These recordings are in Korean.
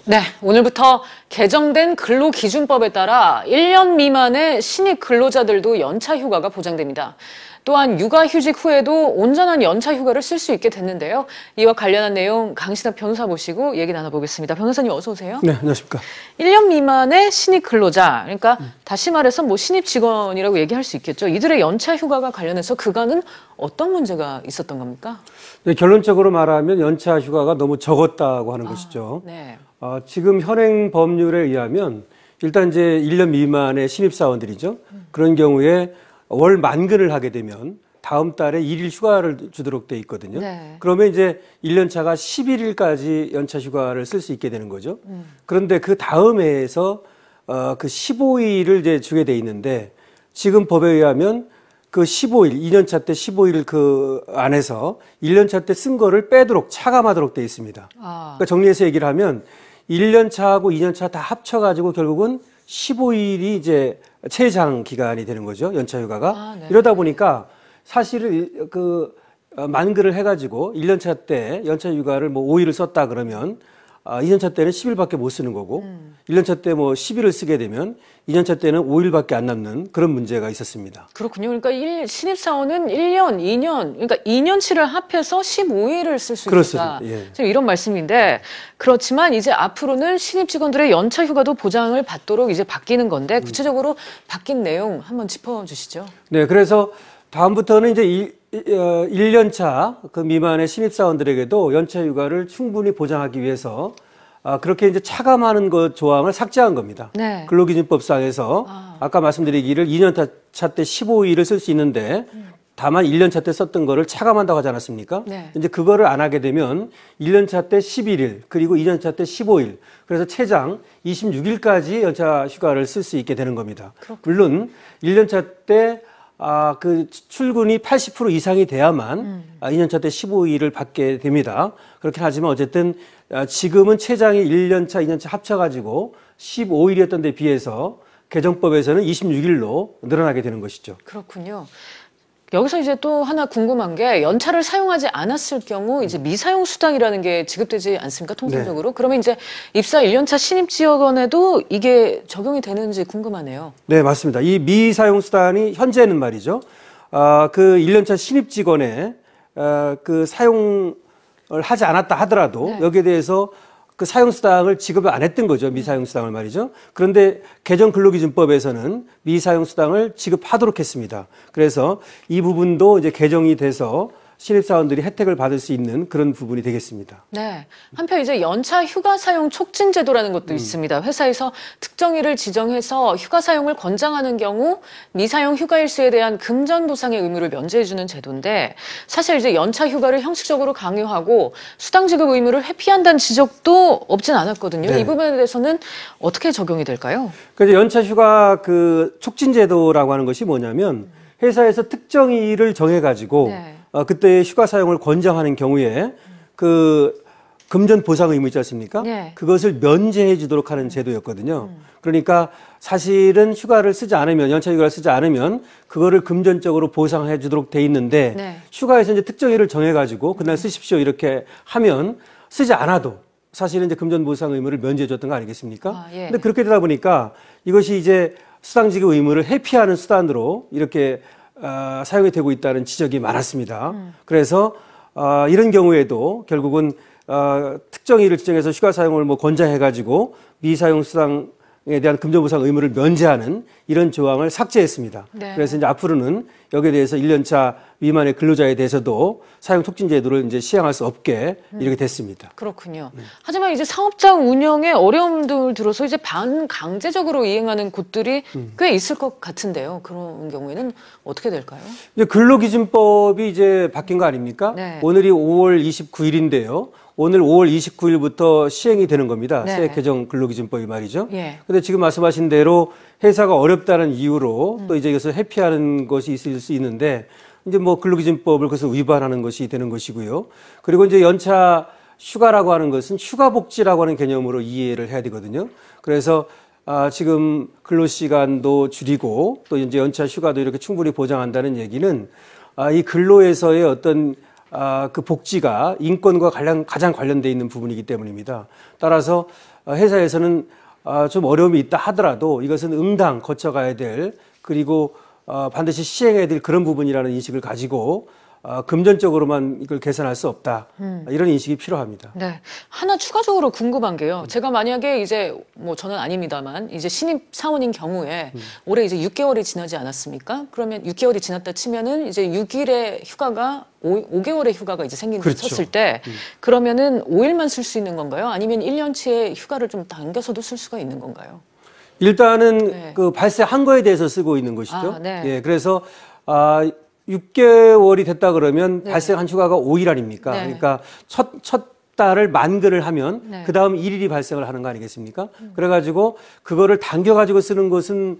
네, 오늘부터 개정된 근로기준법에 따라 1년 미만의 신입 근로자들도 연차 휴가가 보장됩니다. 또한 육아휴직 후에도 온전한 연차 휴가를 쓸 수 있게 됐는데요. 이와 관련한 내용 강신학 변호사 모시고 얘기 나눠보겠습니다. 변호사님 어서 오세요. 네, 안녕하십니까. 1년 미만의 신입 근로자, 그러니까 다시 말해서 신입 직원이라고 얘기할 수 있겠죠. 이들의 연차 휴가가 관련해서 그간은 어떤 문제가 있었던 겁니까? 네, 결론적으로 말하면 연차 휴가가 너무 적었다고 하는 것이죠. 네. 지금 현행 법률에 의하면 일단 이제 1년 미만의 신입사원들이죠. 그런 경우에 월 만근을 하게 되면 다음 달에 1일 휴가를 주도록 돼 있거든요. 네. 그러면 이제 1년 차가 11일까지 연차 휴가를 쓸 수 있게 되는 거죠. 그런데 그 다음 해에서 그 15일을 이제 주게 돼 있는데 지금 법에 의하면 그 15일, 2년 차 때 15일 그 안에서 1년 차 때 쓴 거를 빼도록 차감하도록 돼 있습니다. 그러니까 정리해서 얘기를 하면 1년 차하고 2년 차 다 합쳐가지고 결국은 15일이 이제 최장 기간이 되는 거죠. 연차 휴가가. 네. 이러다 보니까 사실은 만근을 해가지고 1년 차 때 연차 휴가를 5일을 썼다 그러면 2년 차 때는 10일밖에 못 쓰는 거고 1년 차 때 10일을 쓰게 되면 2년 차 때는 5일밖에 안 남는 그런 문제가 있었습니다. 그렇군요. 그러니까 신입사원은 1년, 2년, 그러니까 2년치를 합해서 15일을 쓸 수 있다. 그렇습니다. 예. 지금 이런 말씀인데 그렇지만 이제 앞으로는 신입 직원들의 연차 휴가도 보장을 받도록 이제 바뀌는 건데 구체적으로 바뀐 내용 한번 짚어주시죠. 네, 그래서 다음부터는 이제 1년 차 그 미만의 신입사원들에게도 연차 휴가를 충분히 보장하기 위해서 그렇게 이제 차감하는 것 조항을 삭제한 겁니다. 네. 근로기준법상에서 아까 말씀드리기를 2년 차 때 15일을 쓸 수 있는데 다만 1년 차 때 썼던 거를 차감한다고 하지 않았습니까? 네. 이제 그거를 안 하게 되면 1년 차 때 11일 그리고 2년 차 때 15일 그래서 최장 26일까지 연차 휴가를 쓸 수 있게 되는 겁니다. 그렇군요. 물론 1년 차때 그 출근이 80% 이상이 돼야만 2년 차 때 15일을 받게 됩니다. 그렇긴 하지만 어쨌든 지금은 최장이 1년 차, 2년 차 합쳐가지고 15일이었던 데 비해서 개정법에서는 26일로 늘어나게 되는 것이죠. 그렇군요. 여기서 이제 또 하나 궁금한 게 연차를 사용하지 않았을 경우 이제 미사용 수당이라는 게 지급되지 않습니까? 통상적으로. 네. 그러면 이제 입사 1년차 신입 직원에도 이게 적용이 되는지 궁금하네요. 네, 맞습니다. 이 미사용 수단이 현재는 말이죠. 그 1년차 신입 직원의 그 사용을 하지 않았다 하더라도 네. 여기에 대해서 그 사용수당을 지급을 안 했던 거죠. 미사용수당을 말이죠. 그런데 개정 근로기준법에서는 미사용수당을 지급하도록 했습니다. 그래서 이 부분도 이제 개정이 돼서 신입사원들이 혜택을 받을 수 있는 그런 부분이 되겠습니다. 네. 한편 이제 연차 휴가 사용 촉진 제도라는 것도 있습니다. 회사에서 특정일을 지정해서 휴가 사용을 권장하는 경우 미사용 휴가 일수에 대한 금전 보상의 의무를 면제해주는 제도인데 사실 이제 연차 휴가를 형식적으로 강요하고 수당 지급 의무를 회피한다는 지적도 없진 않았거든요. 네. 이 부분에 대해서는 어떻게 적용이 될까요? 그래서 연차 휴가 그 촉진 제도라고 하는 것이 뭐냐면 회사에서 특정일을 정해가지고 네. 그때 휴가 사용을 권장하는 경우에 그 금전 보상 의무 있지 않습니까? 네. 그것을 면제해 주도록 하는 제도였거든요. 그러니까 사실은 휴가를 쓰지 않으면 연차 휴가를 쓰지 않으면 그거를 금전적으로 보상해 주도록 돼 있는데 네. 휴가에서 이제 특정일을 정해가지고 그날 쓰십시오 이렇게 하면 쓰지 않아도 사실은 이제 금전 보상 의무를 면제해 줬던 거 아니겠습니까? 예. 근데 그렇게 되다 보니까 이것이 이제 수당 지급 의무를 회피하는 수단으로 이렇게 사용이 되고 있다는 지적이 많았습니다. 그래서 이런 경우에도 결국은 특정일을 지정해서 휴가 사용을 권장해가지고 미사용 수당에 대한 금전보상 의무를 면제하는 이런 조항을 삭제했습니다. 네. 그래서 이제 앞으로는 여기에 대해서 1년차 미만의 근로자에 대해서도 사용 촉진 제도를 이제 시행할 수 없게 이렇게 됐습니다. 그렇군요. 하지만 이제 사업장 운영에 어려움들 들어서 이제 반강제적으로 이행하는 곳들이 꽤 있을 것 같은데요. 그런 경우에는 어떻게 될까요? 이제 근로기준법이 이제 바뀐 거 아닙니까? 네. 오늘이 5월 29일인데요. 오늘 5월 29일부터 시행이 되는 겁니다. 네. 새 개정 근로기준법이 말이죠. 예. 근데 지금 말씀하신 대로 회사가 어렵다는 이유로 또 이제 이것을 회피하는 것이 있을 수 있는데 이제 근로기준법을 그것을 위반하는 것이 되는 것이고요. 그리고 이제 연차 휴가라고 하는 것은 휴가복지라고 하는 개념으로 이해를 해야 되거든요. 그래서 지금 근로시간도 줄이고 또 이제 연차 휴가도 이렇게 충분히 보장한다는 얘기는 이 근로에서의 어떤 그 복지가 인권과 가장 관련돼 있는 부분이기 때문입니다. 따라서 회사에서는 좀 어려움이 있다 하더라도 이것은 응당 거쳐가야 될 그리고 반드시 시행해야 될 그런 부분이라는 인식을 가지고 금전적으로만 이걸 계산할 수 없다. 이런 인식이 필요합니다. 네. 하나 추가적으로 궁금한 게요. 제가 만약에 이제 뭐 저는 아닙니다만 이제 신입 사원인 경우에 올해 이제 6개월이 지나지 않았습니까? 그러면 6개월이 지났다 치면은 이제 6일의 휴가가 5개월의 휴가가 이제 그렇죠. 쳤을 때 그러면은 5일만 쓸 수 있는 건가요? 아니면 1년치의 휴가를 좀 당겨서도 쓸 수가 있는 건가요? 일단은 네. 그 발생한 거에 대해서 쓰고 있는 것이죠. 네. 예, 그래서 6개월이 됐다 그러면 네. 발생한 휴가가 5일 아닙니까? 네. 그러니까 첫 달을 만근을 하면 네. 그 다음 1일이 발생을 하는 거 아니겠습니까? 그래가지고 그거를 당겨가지고 쓰는 것은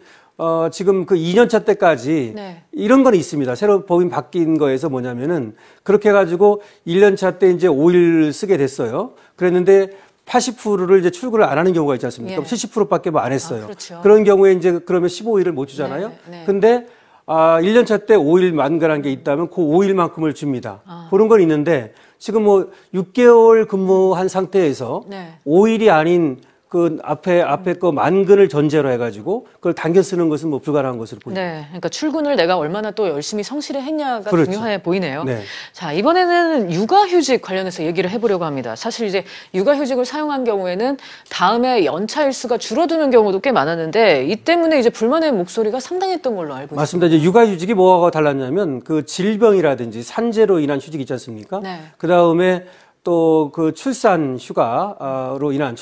지금 그 2년차 때까지 네. 이런 건 있습니다. 새로 법이 바뀐 거에서 뭐냐면은 그렇게 해가지고 1년차 때 이제 5일 쓰게 됐어요. 그랬는데 80%를 이제 출근을 안 하는 경우가 있지 않습니까? 예. 70%밖에 뭐 안 했어요. 그렇죠. 그런 경우에 이제 그러면 15일을 못 주잖아요. 네, 네. 근데 1년차 때 5일 만간한 게 있다면 그 5일만큼을 줍니다. 그런 건 있는데 지금 뭐 6개월 근무한 상태에서 네. 5일이 아닌 그 앞에 거 만근을 전제로 해가지고 그걸 당겨 쓰는 것은 뭐 불가능한 것으로 보입니다. 네, 그러니까 출근을 내가 얼마나 또 열심히 성실히 했냐가 그렇죠. 중요해 보이네요. 네. 자, 이번에는 육아휴직 관련해서 얘기를 해보려고 합니다. 사실 이제 육아휴직을 사용한 경우에는 다음에 연차 일수가 줄어드는 경우도 꽤 많았는데 이 때문에 이제 불만의 목소리가 상당했던 걸로 알고 있습니다. 맞습니다. 이제 육아휴직이 뭐가 달랐냐면 그 질병이라든지 산재로 인한 휴직 있지 않습니까? 네. 그 다음에 또 그 출산으로 인한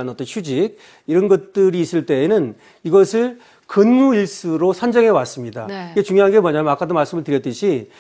어떤 휴직 이런 것들이 있을 때에는 이것을 근무 일수로 산정해 왔습니다. 네. 이게 중요한 게 뭐냐면 아까도 말씀을 드렸듯이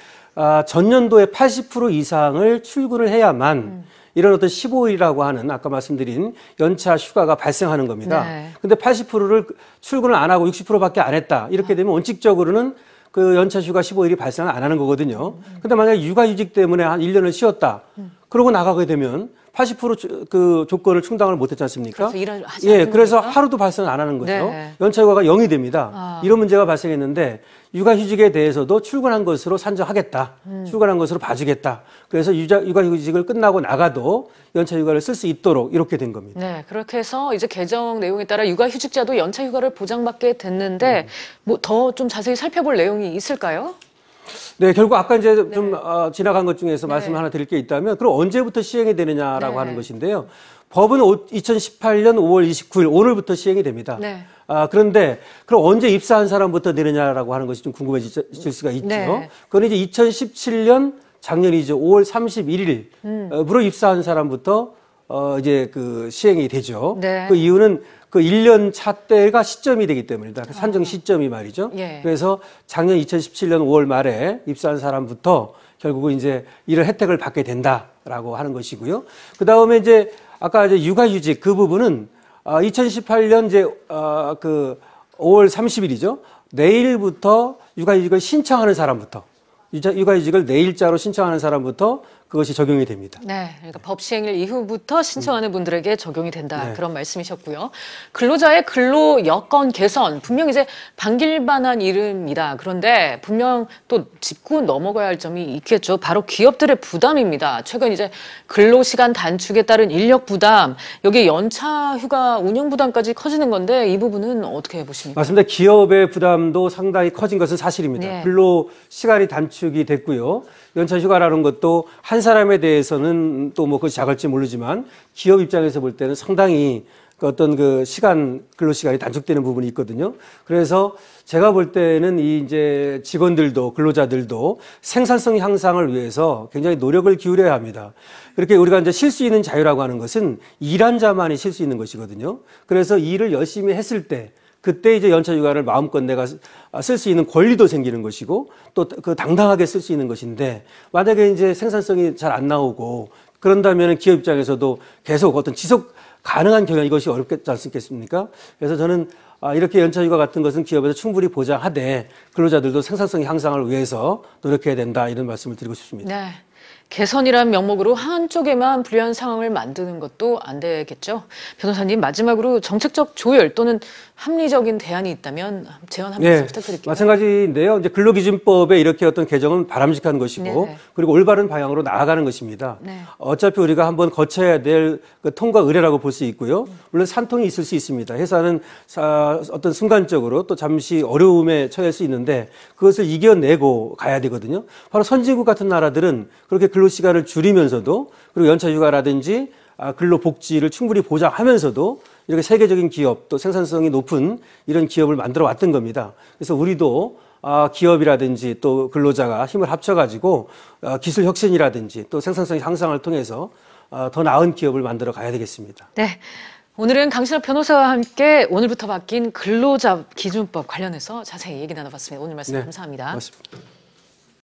전년도에 80% 이상을 출근을 해야만 이런 어떤 15일이라고 하는 아까 말씀드린 연차 휴가가 발생하는 겁니다. 네. 근데 80%를 출근을 안 하고 60%밖에 안 했다. 이렇게 되면 원칙적으로는 그 연차 휴가 15일이 발생을 안 하는 거거든요. 근데 만약에 육아휴직 때문에 한 1년을 쉬었다. 그러고 나가게 되면 80% 조건을 충당을 못 했지 않습니까? 그래서 일을 하지 예, 않는 그래서 거니까? 하루도 발생 안 하는 거죠. 네. 연차 휴가가 0이 됩니다. 이런 문제가 발생했는데 육아휴직에 대해서도 출근한 것으로 산정하겠다. 출근한 것으로 봐주겠다. 그래서 육아휴직을 끝나고 나가도 연차 휴가를 쓸 수 있도록 이렇게 된 겁니다. 네, 그렇게 해서 이제 개정 내용에 따라 육아휴직자도 연차 휴가를 보장받게 됐는데 뭐 더 좀 자세히 살펴볼 내용이 있을까요? 네, 결국 아까 이제 좀 지나간 것 중에서 말씀 네. 하나 드릴 게 있다면 그럼 언제부터 시행이 되느냐라고 네. 하는 것인데요. 법은 2018년 5월 29일 오늘부터 시행이 됩니다. 네. 그런데 그럼 언제 입사한 사람부터 되느냐라고 하는 것이 좀 궁금해질 수가 있죠. 네. 그건 이제 2017년 작년이죠. 5월 31일부로 입사한 사람부터 이제 그 시행이 되죠. 네. 그 이유는 그 1년 차 때가 시점이 되기 때문입니다. 그 산정 시점이 말이죠. 예. 그래서 작년 2017년 5월 말에 입사한 사람부터 결국은 이제 이런 혜택을 받게 된다라고 하는 것이고요. 그 다음에 이제 아까 이제 육아휴직 그 부분은 2018년 이제 그 5월 30일이죠. 내일부터 육아휴직을 신청하는 사람부터 육아휴직을 내일자로 신청하는 사람부터 그것이 적용이 됩니다. 네, 그러니까 법 시행일 이후부터 신청하는 분들에게 적용이 된다. 네. 그런 말씀이셨고요. 근로자의 근로 여건 개선, 분명 이제 반길만한 일입니다. 그런데 분명 또 짚고 넘어가야 할 점이 있겠죠. 바로 기업들의 부담입니다. 최근 이제 근로시간 단축에 따른 인력 부담, 여기 연차 휴가 운영 부담까지 커지는 건데 이 부분은 어떻게 보십니까? 맞습니다. 기업의 부담도 상당히 커진 것은 사실입니다. 네. 근로 시간이 단축이 됐고요. 연차 휴가라는 것도 한 사람에 대해서는 또 뭐 그것이 작을지 모르지만 기업 입장에서 볼 때는 상당히 그 어떤 그 근로 시간이 단축되는 부분이 있거든요. 그래서 제가 볼 때는 이 이제 직원들도 근로자들도 생산성 향상을 위해서 굉장히 노력을 기울여야 합니다. 그렇게 우리가 이제 쉴 수 있는 자유라고 하는 것은 일한 자만이 쉴 수 있는 것이거든요. 그래서 일을 열심히 했을 때 그때 이제 연차 휴가를 마음껏 내가 쓸 수 있는 권리도 생기는 것이고 또 그 당당하게 쓸 수 있는 것인데 만약에 이제 생산성이 잘 안 나오고 그런다면 기업 입장에서도 계속 어떤 지속 가능한 경영 이것이 어렵겠지 않겠습니까? 그래서 저는 이렇게 연차 휴가 같은 것은 기업에서 충분히 보장하되 근로자들도 생산성 향상을 위해서 노력해야 된다 이런 말씀을 드리고 싶습니다. 네. 개선이란 명목으로 한쪽에만 불리한 상황을 만드는 것도 안 되겠죠. 변호사님, 마지막으로 정책적 조율 또는 합리적인 대안이 있다면 제안 한 말씀 부탁드릴게요. 마찬가지인데요. 이제 근로기준법에 이렇게 어떤 개정은 바람직한 것이고 그리고 올바른 방향으로 나아가는 것입니다. 어차피 우리가 한번 거쳐야 될 그 통과 의례라고 볼 수 있고요. 물론 산통이 있을 수 있습니다. 회사는 어떤 순간적으로 또 잠시 어려움에 처할 수 있는데 그것을 이겨내고 가야 되거든요. 바로 선진국 같은 나라들은 그렇게 근로시간을 줄이면서도 그리고 연차휴가라든지 근로복지를 충분히 보장하면서도 이렇게 세계적인 기업 또 생산성이 높은 이런 기업을 만들어 왔던 겁니다. 그래서 우리도 기업이라든지 또 근로자가 힘을 합쳐가지고 기술 혁신이라든지 또 생산성 향상을 통해서 더 나은 기업을 만들어 가야 되겠습니다. 네. 오늘은 강신업 변호사와 함께 오늘부터 바뀐 근로자 기준법 관련해서 자세히 얘기 나눠봤습니다. 오늘 말씀 감사합니다. 고맙습니다.